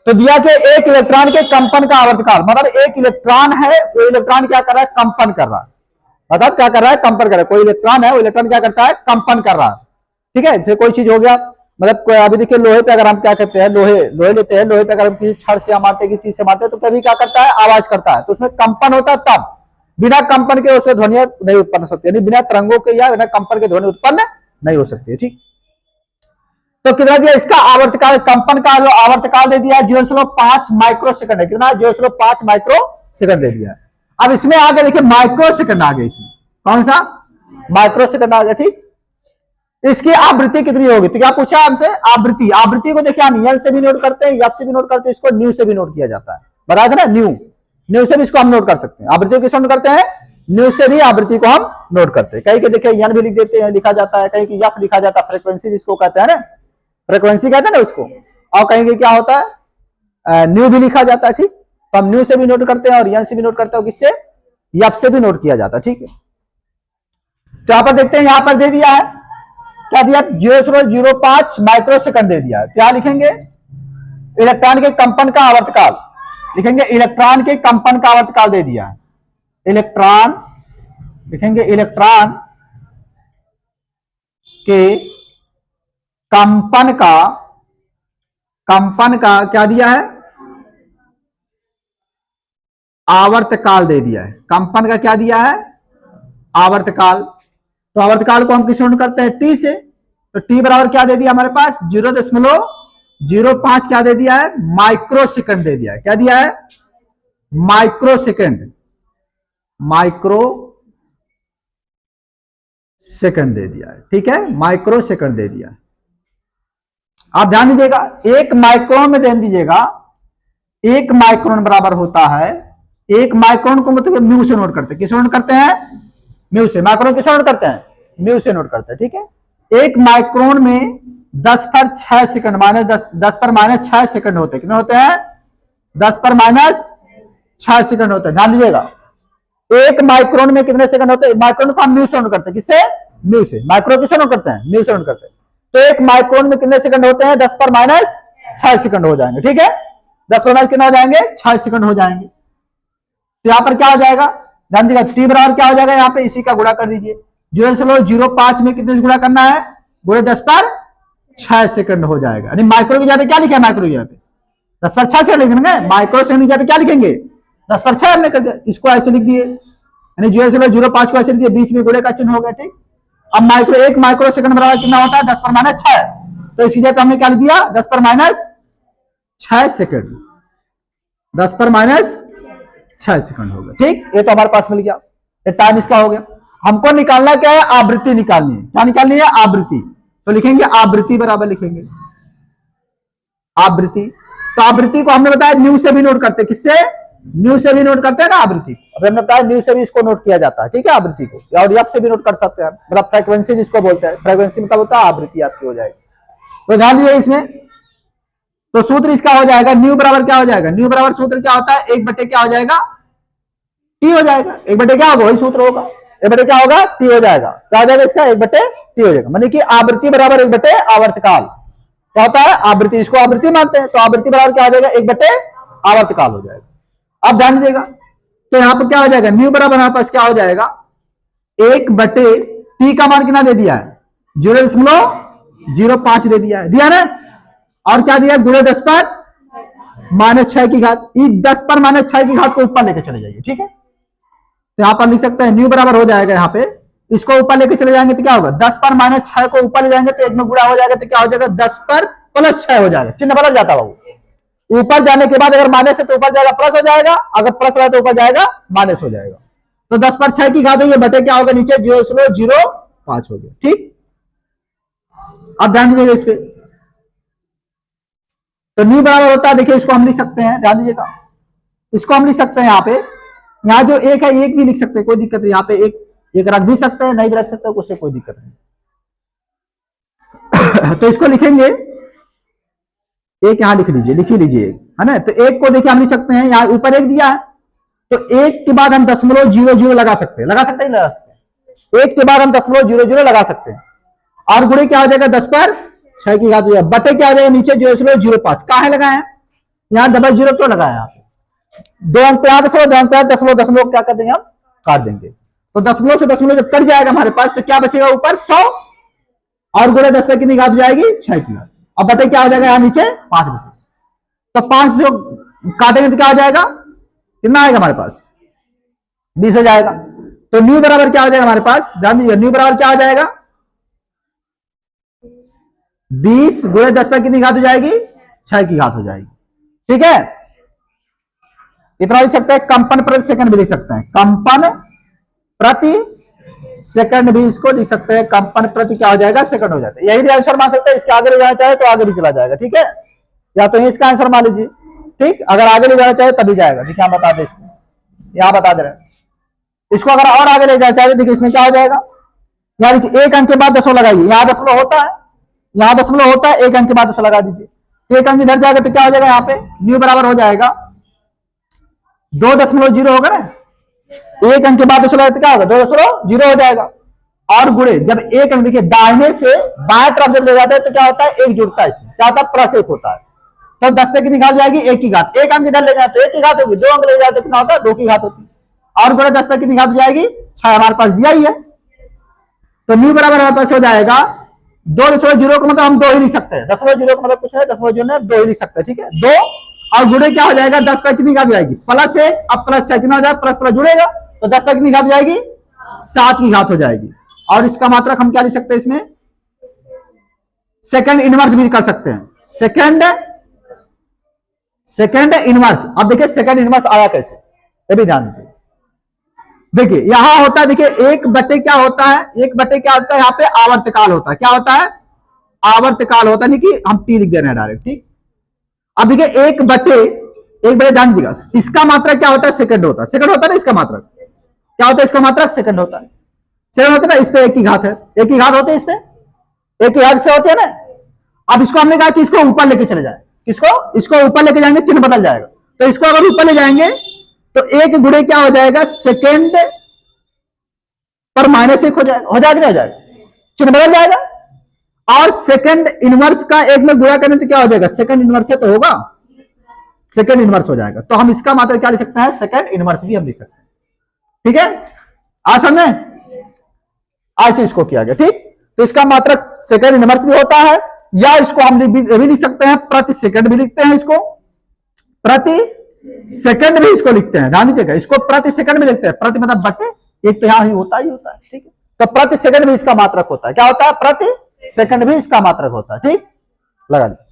तो दिया कि एक इलेक्ट्रॉन के कंपन का आवर्तकाल, मतलब एक इलेक्ट्रॉन है, वो इलेक्ट्रॉन क्या कर रहा है, कंपन कर रहा है, मतलब क्या कर रहा है, कंपन कर रहा है। कोई इलेक्ट्रॉन है, वो इलेक्ट्रॉन क्या करता है, कंपन कर रहा है। ठीक है, जैसे कोई चीज हो गया, मतलब अभी देखिए लोहे पे अगर हम क्या करते हैं, लोहे लेते हैं, लोहे पे अगर हम किसी छड़ से मारते हैं, किसी चीज से मारते हैं, तो कभी क्या करता है, आवाज करता है, तो उसमें कंपन होता है। तब बिना कंपन के उससे ध्वनि नहीं उत्पन्न हो सकती, यानी बिना तरंगों के या बिना कंपन के ध्वनि उत्पन्न नहीं हो सकती है। ठीक, तो कितना दिया इसका आवर्तकाल, कंपन का जो आवर्तकाल दे दिया 0.5 माइक्रो सेकंड है। कितना, 0.5 माइक्रो सेकंड दे दिया है। अब इसमें आगे देखिए माइक्रो सेकंड आ गया, इसमें कौन सा, माइक्रो सेकंड आ गया। ठीक, इसकी आवृत्ति कितनी होगी, तो क्या पूछा हमसे, आवृत्ति। आवृत्ति को देखिए हम यल से भी नोट करते हैं, यफ से भी नोट करते हैं, इसको न्यू से भी नोट किया जाता है, बताया था ना, न्यू से भी इसको हम नोट कर सकते हैं। आवृत्ति किसको नोट करते हैं, न्यू से भी आवृत्ति को हम नोट करते हैं। कहीं के देखिए यन भी लिख देते हैं, लिखा जाता है, कहीं की यफ लिखा जाता है, फ्रीक्वेंसी जिसको कहते हैं ना, फ्रीक्वेंसी कहते हैं ना उसको, और कहीं के क्या होता है, न्यू भी लिखा जाता है। ठीक, तो हम न्यू से भी नोट करते हैं और यन से भी नोट करते हैं, किससे, यफ से भी नोट किया जाता है। ठीक है, तो यहां पर देखते हैं, यहां पर दे दिया है, क्या दिया, 0.05 माइक्रो सेकंड दे दिया है। क्या लिखेंगे, इलेक्ट्रॉन के कंपन का आवर्तकाल लिखेंगे, इलेक्ट्रॉन के कंपन का आवर्तकाल दे दिया है, इलेक्ट्रॉन लिखेंगे, इलेक्ट्रॉन के कंपन का क्या दिया है, आवर्तकाल दे दिया है। कंपन का क्या दिया है, आवर्तकाल। तो आवर्तकाल को हम किससे नोट करते हैं, टी से। तो टी बराबर क्या दे दिया हमारे पास, 0.05 क्या दे दिया है, माइक्रो सेकंड दे दिया है। क्या दिया है, माइक्रो सेकंड, माइक्रो सेकंड दे दिया है। ठीक है, माइक्रो सेकंड दे दिया है। आप ध्यान दीजिएगा, एक माइक्रोन में ध्यान दीजिएगा, एक माइक्रोन बराबर होता है, एक माइक्रोन को मतलब म्यू से नोट करते हैं, किसे नोट करते हैं, म्यू से। माइक्रोन किसे नोट करते हैं, म्यू से नोट करते हैं। ठीक है, एक माइक्रोन में 10 पर 6 सेकंड माइनस 10 पर माइनस 6 सेकंड होते हैं। कितने होते हैं, 10 पर माइनस 6 सेकंड होते हैं। ध्यान दीजिएगा, एक माइक्रोन में कितने सेकंड होते हैं, माइक्रोन को हम म्यू से नोट करते हैं, किससे, म्यू से। माइक्रो किसे नोट करते हैं, म्यू से नोट करते हैं। तो एक माइक्रोन में कितने सेकंड होते हैं, 10 पर माइनस 6 सेकंड हो जाएंगे। ठीक है, 10 पर माइनस कितने हो जाएंगे, 6 सेकंड हो जाएंगे। तो यहां पर क्या हो जाएगा, ध्यान दीजिएगा, टी बराबर क्या हो जाएगा, यहाँ पे इसी का गुणा कर दीजिए। 0.05 में कितने से गुणा करना है, गुणे 10 पर 6 सेकंड हो जाएगा। यानी माइक्रो की जगह पे क्या लिखे, माइक्रो की जगह पे 10 पर 6 सेकंड लिखेंगे, माइक्रो सेकंड की जगह पे क्या लिखेंगे, 10 पर 6 हमने कर दिया, इसको ऐसे लिख दिए, यानी 0.05 को ऐसे लिख दिए, बीच में गुणे का चिन्ह हो गया। ठीक, अब माइक्रो, एक माइक्रो सेकंड बराबर कितना होता है, 10 पर माइनस 6, तो इसी जगह पे हमने क्या लिख दिया, 10 पर माइनस 6 सेकंड, 10 पर माइनस 6 सेकंड हो गया। ठीक, ये तो हमारे पास मिल गया, ये टाइम इसका हो गया। हमको निकालना क्या है, आवृत्ति निकालनी है। क्या निकालनी है, आवृत्ति। तो लिखेंगे आवृत्ति बराबर लिखेंगे आवृत्ति। तो आवृत्ति को हमने बताया न्यू से भी नोट करते हैं, किससे, न्यू से भी नोट करते हैं ना आवृत्ति। अभी हमने बताया न्यू से भी इसको नोट किया जाता है। ठीक है, आवृत्ति को, और यफ से भी नोट कर सकते हैं, मतलब फ्रीक्वेंसी जिसको बोलते हैं, फ्रीक्वेंसी मतलब होता है आवृत्ति आपकी हो जाएगी। तो ध्यान दीजिए इसमें, तो सूत्र इसका हो जाएगा, न्यू बराबर क्या हो जाएगा, न्यू बराबर सूत्र क्या होता है, 1/, क्या हो जाएगा, टी हो जाएगा। 1/, क्या होगा, वही सूत्र होगा, 1/, क्या होगा, टी हो जाएगा। क्या हो जाएगा इसका, 1/, टी हो जाएगा। माने कि आवृत्ति बराबर 1/, आवर्तकाल। क्या होता है, आवृत्ति, इसको आवृत्ति मानते हैं, तो आवृत्ति बराबर क्या हो जाएगा, 1/, आवर्तकाल हो जाएगा। अब ध्यान दीजिएगा, तो यहां पर क्या हो जाएगा, न्यू बराबर हमारे पास क्या हो जाएगा, 1/, टी का मान कितना दे दिया है, 0.05 दे दिया है, दिया ना, और क्या दिया, गुणे 10 पर माइनस 6 की घात। 10 पर माइनस 6 की घात को ऊपर लेके चले जाइए। ठीक है, तो यहां पर लिख सकते हैं न्यू बराबर हो जाएगा, यहाँ पे इसको ऊपर लेके चले जाएंगे तो क्या होगा, 10 पर माइनस 6 को ऊपर ले जाएंगे तो एक में गुणा हो जाएगा, तो क्या हो जाएगा, 10 पर प्लस 6 हो जाएगा। चिन्ह बदल जाता है, ऊपर जाने के बाद अगर माइनस है तो ऊपर जाएगा प्लस हो जाएगा, अगर प्लस रहा तो ऊपर जाएगा माइनस हो जाएगा। तो 10 पर 6 की घात, ये बटे क्या होगा, नीचे 0.05 हो गया। ठीक, अब ध्यान दीजिएगा इस पे, तो न्यू बराबर होता है, देखिए इसको हम लिख सकते हैं, ध्यान दीजिएगा, इसको हम लिख सकते हैं, यहाँ पे, यहाँ जो एक है, एक भी लिख सकते हैं, कोई दिक्कत नहीं। यहाँ पे एक रख भी सकते हैं, नहीं भी रख सकते, उससे कोई दिक्कत नहीं। तो इसको लिखेंगे, एक यहां लिख लीजिए, लिख ही लीजिए, है ना। तो एक को देखिए हम लिख सकते हैं, यहाँ ऊपर एक दिया है, तो एक के बाद हम 0.00 लगा सकते हैं, लगा सकते हैं, लगा सकते हैं। एक के बाद हम 0.00 लगा सकते हैं, और गुणे क्या हो जाएगा, 10 पर 6 की घात हो जाएगा, बटे क्या हो जाएगा, नीचे 0.05 कहां है लगाए हैं, यहाँ डबल जीरो क्यों लगाया यहाँ पे? 2 अंक पे यहाँ दशमलव, 2 अंक पे यहाँ दशमलव, दशमलव क्या कर देंगे हम? काट देंगे। तो दशमलव से दशमलव जब कट जाएगा हमारे पास तो क्या बचेगा ऊपर? 100 और गुणे 10 पे कितनी घात हो जाएगी? 6 की घात। अब बटे क्या हो जाएगा यहाँ नीचे? 5 बचे। तो 5 जो काटेंगे तो क्या हो जाएगा? कितना आएगा हमारे पास? 20 हो जाएगा। तो न्यू बराबर क्या हो जाएगा हमारे पास? ध्यान दीजिए, न्यू बराबर क्या हो जाएगा? 20 गुणे 10 पे कितनी घात हो जाएगी? 6 की घात हो जाएगी। ठीक है, इतना लिख सकते हैं। कंपन प्रति सेकंड भी लिख सकते हैं, कंपन प्रति सेकंड भी इसको लिख सकते हैं। कंपन प्रति क्या हो जाएगा? सेकंड हो जाता है। यही भी आंसर मान सकते हैं। इसके आगे ले जाना चाहे तो आगे भी चला जाएगा। ठीक है, या तो इसका आंसर मान लीजिए। ठीक, अगर आगे ले जाना चाहे तभी जाएगा। देखिए हम बता दें इसको, यहां बता दे रहे हैं इसको। अगर और आगे ले जाना चाहे देखिए इसमें क्या हो जाएगा? यहाँ देखिए 1 अंक के बाद दशमलव लगाइए। यहाँ दशमलव होता है, यहाँ दशमलव होता है, 1 अंक के बाद दशमलव लगा दीजिए। 1 अंक इधर जाएगा तो क्या हो जाएगा? यहाँ पे न्यू बराबर हो जाएगा 2.0 होगा ना। 1 अंक के बाद दशमलव तो क्या होगा? 2.0 हो जाएगा। और गुणे जब 1 अंक देखिए दाहिने से बाएं तरफ जब ले जाते हैं तो क्या होता है? 1 जुड़ता है, इसमें क्या होता है? प्लस 1 होता है। तो 10 पे कितनी घात जाएगी? 1 की घात। 1 अंक इधर ले जाए तो 1 की घात होगी, 2 अंक ले जाते तो कितना होता है? 2 की घात होती है। और गुणे 10 पे कितनी घात हो जाएगी? 6 हमारे पास दिया ही है। तो न्यू बराबर हमारे पास हो जाएगा 2.0 का मतलब हम 2 ही लिख सकते हैं। 0.0 का मतलब कुछ है, 0.0 2 ही लिख सकते हैं। ठीक है, 2 और गुणे क्या हो जाएगा? 10 पे कितनी घात हो जाएगी? प्लस 1। अब प्लस 6 कितना हो जाएगा? प्लस प्लस जुड़ेगा तो 10 पे कितनी घात हो जाएगी? 7 की घात हो जाएगी। और इसका मात्रक हम क्या लिख सकते हैं इसमें? सेकंड इनवर्स भी कर सकते हैं। Second inverse. अब देखिए सेकंड इनवर्स आया कैसे, ये भी ध्यान दीजिए। देखिए यहां होता है, देखिए 1 बटे क्या होता है? 1 बटे क्या होता है? यहाँ पे आवर्तकाल होता है। क्या होता है? आवर्तकाल होता है। नहीं कि हम टी लिख दे रहे हैं डायरेक्ट। ठीक, अब देखिए 1 बटे ध्यान दीजिएगा, इसका मात्रक क्या होता है? सेकंड होता है। सेकंड होता है ना, इसका मात्रक क्या होता है? इसका मात्रक सेकंड होता है। सेकंड होता है ना, इस पे 1 की घात है, 1 की घात होती है, इस पे 1 की घात इस पे होती है ना। अब इसको हमने कहा कि इसको ऊपर लेके चले जाए। किसको? इसको ऊपर लेके जाएंगे, चिन्ह बदल जाएगा। तो इसको अगर ऊपर ले जाएंगे तो 1 गुणे क्या हो जाएगा? सेकंड पर -1 हो जाएगा। हो जाएगा, नहीं हो जाएगा? चिन्ह बदल जाएगा। और सेकंड इनवर्स का 1 में गुणा करें तो क्या हो जाएगा? सेकंड इनवर्स से तो होगा, सेकंड इनवर्स हो जाएगा। तो हम इसका मात्रक क्या लिख सकते हैं? सेकंड इनवर्स भी हम लिख सकते हैं। ठीक है, आज समझे? ऐसे इसको किया गया। ठीक, तो इसका मात्रक सेकंड इनवर्स भी होता है, या इसको हम भी लिख सकते हैं प्रति सेकंड भी लिखते हैं। इसको प्रति सेकंड भी इसको लिखते हैं। ध्यान दीजिएगा, इसको प्रति सेकंड भी लिखते हैं। प्रति मतलब बटे, एक तो यहां ही होता है। ठीक है, तो प्रति सेकंड भी इसका मात्रक होता है। क्या होता है? प्रति सेकंड भी इसका मात्रक होता है। ठीक, लगा लीजिए।